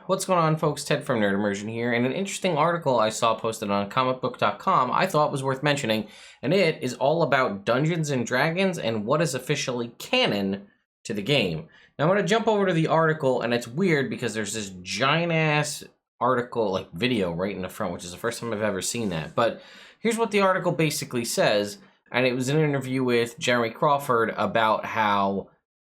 What's going on, folks? Ted from Immersion here, and an interesting article I saw posted on comicbook.com I thought was worth mentioning, and it is all about Dungeons and Dragons and what is officially canon to the game. Now, I'm going to jump over to the article, and it's weird because there's this giant-ass article, like video, right in the front, which is the first time I've ever seen that. But here's what the article basically says, and it was an interview with Jeremy Crawford about how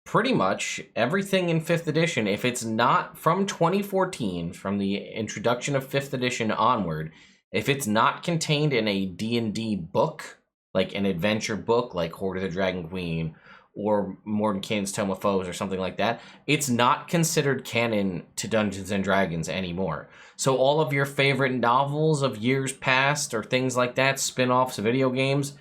pretty much everything in 5th edition, if it's not from 2014, from the introduction of 5th edition onward, if it's not contained in a D&D book, like an adventure book like Hoard of the Dragon Queen or Mordenkainen's Tome of Foes or something like that, it's not considered canon to Dungeons and Dragons anymore. So all of your favorite novels of years past or things like that, spin-offs, video games,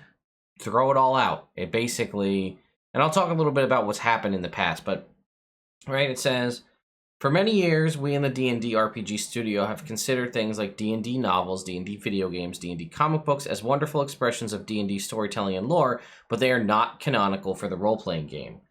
throw it all out. It basically... And I'll talk a little bit about what's happened in the past, but right, it says, for many years, we in the D&D RPG studio have considered things like D&D novels, D&D video games, D&D comic books as wonderful expressions of D&D storytelling and lore, but they are not canonical for the role-playing game.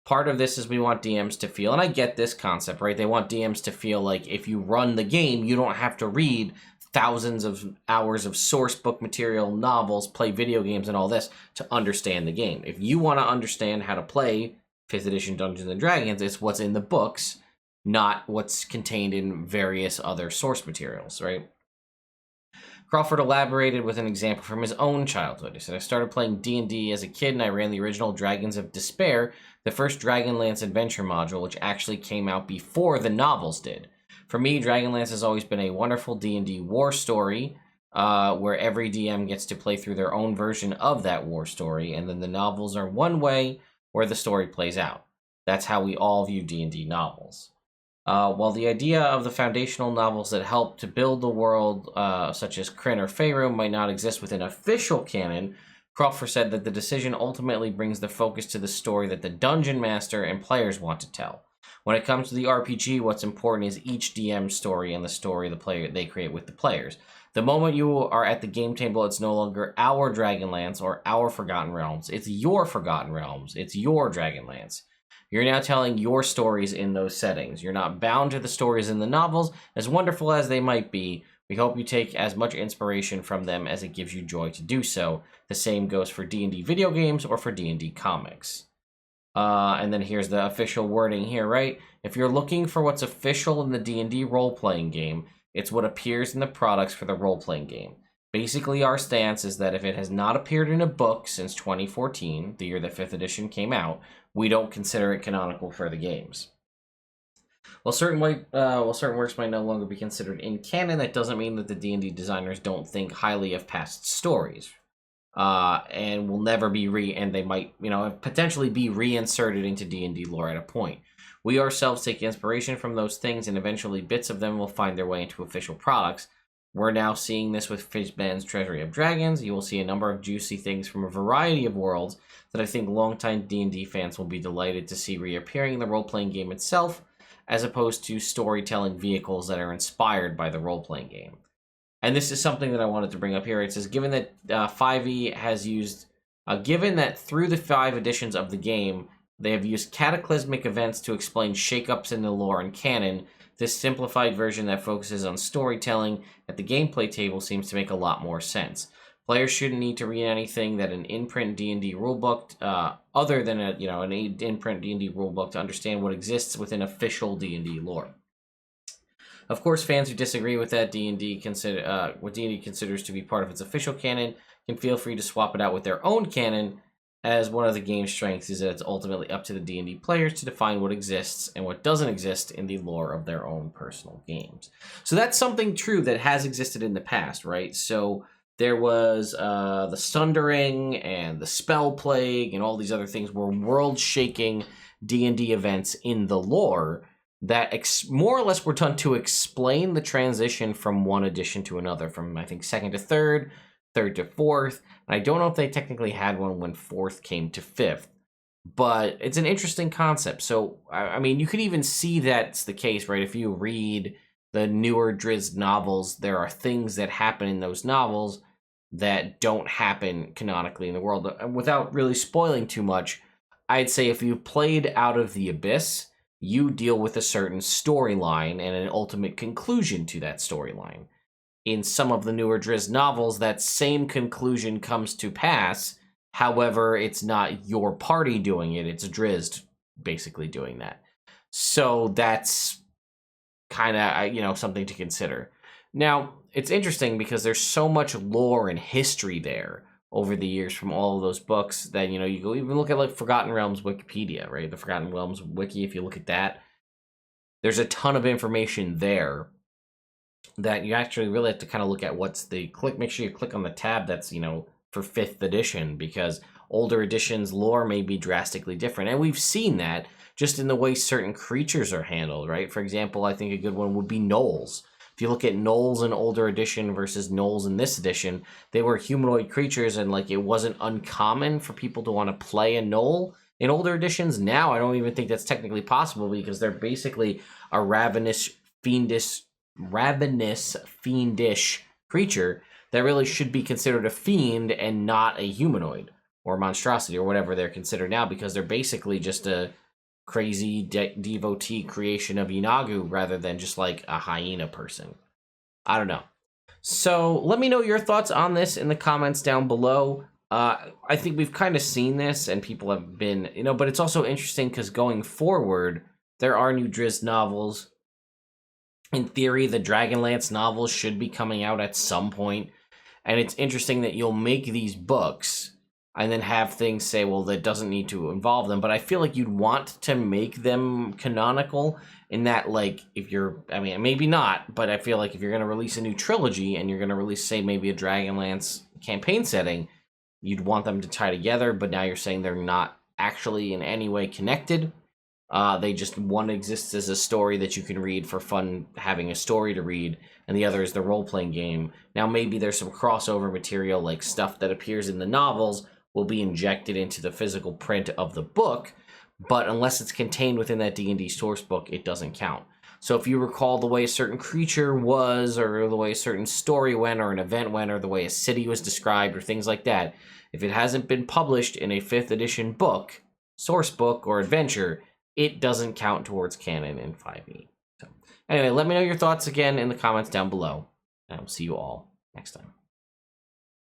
Part of this is we want DMs to feel, and I get this concept, right? They want DMs to feel like if you run the game, you don't have to read thousands of hours of source book material, novels, play video games, and all this to understand the game. If you want to understand how to play 5th edition Dungeons and Dragons, it's what's in the books, not what's contained in various other source materials, right? Crawford elaborated with an example from his own childhood. He said, I started playing D&D as a kid, and I ran the original Dragons of Despair, the first Dragonlance adventure module, which actually came out before the novels did. For me, Dragonlance has always been a wonderful D&D war story, where every DM gets to play through their own version of that war story, and then the novels are one way where the story plays out. That's how we all view D&D novels. While the idea of the foundational novels that help to build the world, such as Krynn or Faerûn, might not exist within official canon, Crawford said that the decision ultimately brings the focus to the story that the Dungeon Master and players want to tell. When it comes to the RPG, what's important is each DM's story and the story they create with the players. The moment you are at the game table, it's no longer our Dragonlance or our Forgotten Realms. It's your Forgotten Realms. It's your Dragonlance. You're now telling your stories in those settings. You're not bound to the stories in the novels, as wonderful as they might be. We hope you take as much inspiration from them as it gives you joy to do so. The same goes for D&D video games or for D&D comics. And then here's the official wording here, right? If you're looking for what's official in the D&D role-playing game, it's what appears in the products for the role-playing game. Basically, our stance is that if it has not appeared in a book since 2014, the year that 5th edition came out, we don't consider it canonical for the games. While certain works might no longer be considered in canon, that doesn't mean that the D&D designers don't think highly of past stories. And will never be and they might, potentially be reinserted into D&D lore at a point. We ourselves take inspiration from those things, and eventually bits of them will find their way into official products. We're now seeing this with Fishman's Treasury of Dragons. You will see a number of juicy things from a variety of worlds that I think longtime D&D fans will be delighted to see reappearing in the role-playing game itself, as opposed to storytelling vehicles that are inspired by the role-playing game. And this is something that I wanted to bring up here. It says, given that 5e has used, given that through the 5 editions of the game, they have used cataclysmic events to explain shakeups in the lore and canon, this simplified version that focuses on storytelling at the gameplay table seems to make a lot more sense. Players shouldn't need to read anything that an in-print D&D rulebook, other than an in-print D&D rulebook, to understand what exists within official D&D lore. Of course, fans who disagree with that what D&D considers to be part of its official canon can feel free to swap it out with their own canon, as one of the game's strengths is that it's ultimately up to the D&D players to define what exists and what doesn't exist in the lore of their own personal games. So that's something true that has existed in the past, right? So there was the Sundering and the Spell Plague and all these other things were world-shaking D&D events in the lore that more or less were done to explain the transition from one edition to another, from, I think, 2nd to 3rd, 3rd to 4th, and I don't know if they technically had one when 4th came to 5th, but it's an interesting concept. So, I mean, you could even see that's the case, right? If you read the newer Drizzt novels, there are things that happen in those novels that don't happen canonically in the world. Without really spoiling too much, I'd say if you played Out of the Abyss, you deal with a certain storyline and an ultimate conclusion to that storyline. In some of the newer Drizzt novels, that same conclusion comes to pass. However, it's not your party doing it, it's Drizzt basically doing that. So that's kind of, something to consider. Now, it's interesting because there's so much lore and history there over the years from all of those books that, you go even look at like Forgotten Realms Wikipedia, right? The Forgotten Realms Wiki, if you look at that, there's a ton of information there that you actually really have to kind of look at make sure you click on the tab that's, for 5th edition, because older editions lore may be drastically different. And we've seen that just in the way certain creatures are handled, right? For example, I think a good one would be gnolls. If you look at gnolls in older edition versus gnolls in this edition, they were humanoid creatures, and like it wasn't uncommon for people to want to play a gnoll. In older editions, now I don't even think that's technically possible because they're basically a ravenous, fiendish creature that really should be considered a fiend and not a humanoid or monstrosity or whatever they're considered now, because they're basically just a crazy devotee creation of Yeenoghu rather than just like a hyena person. I don't know. So let me know your thoughts on this in the comments down below. I think we've kind of seen this and people have been, but it's also interesting because going forward, there are new Drizzt novels. In theory, the Dragonlance novels should be coming out at some point. And it's interesting that you'll make these books and then have things say, well, that doesn't need to involve them. But I feel like you'd want to make them canonical in that, like, maybe not, but I feel like if you're going to release a new trilogy and you're going to release, say, maybe a Dragonlance campaign setting, you'd want them to tie together. But now you're saying they're not actually in any way connected. They just, one exists as a story that you can read for fun, having a story to read, and the other is the role-playing game. Now, maybe there's some crossover material, like stuff that appears in the novels will be injected into the physical print of the book, but unless it's contained within that D&D source book, it doesn't count. So if you recall the way a certain creature was, or the way a certain story went, or an event went, or the way a city was described, or things like that, if it hasn't been published in a 5th edition book, source book, or adventure, it doesn't count towards canon in 5e. So anyway, let me know your thoughts again in the comments down below, and I will see you all next time.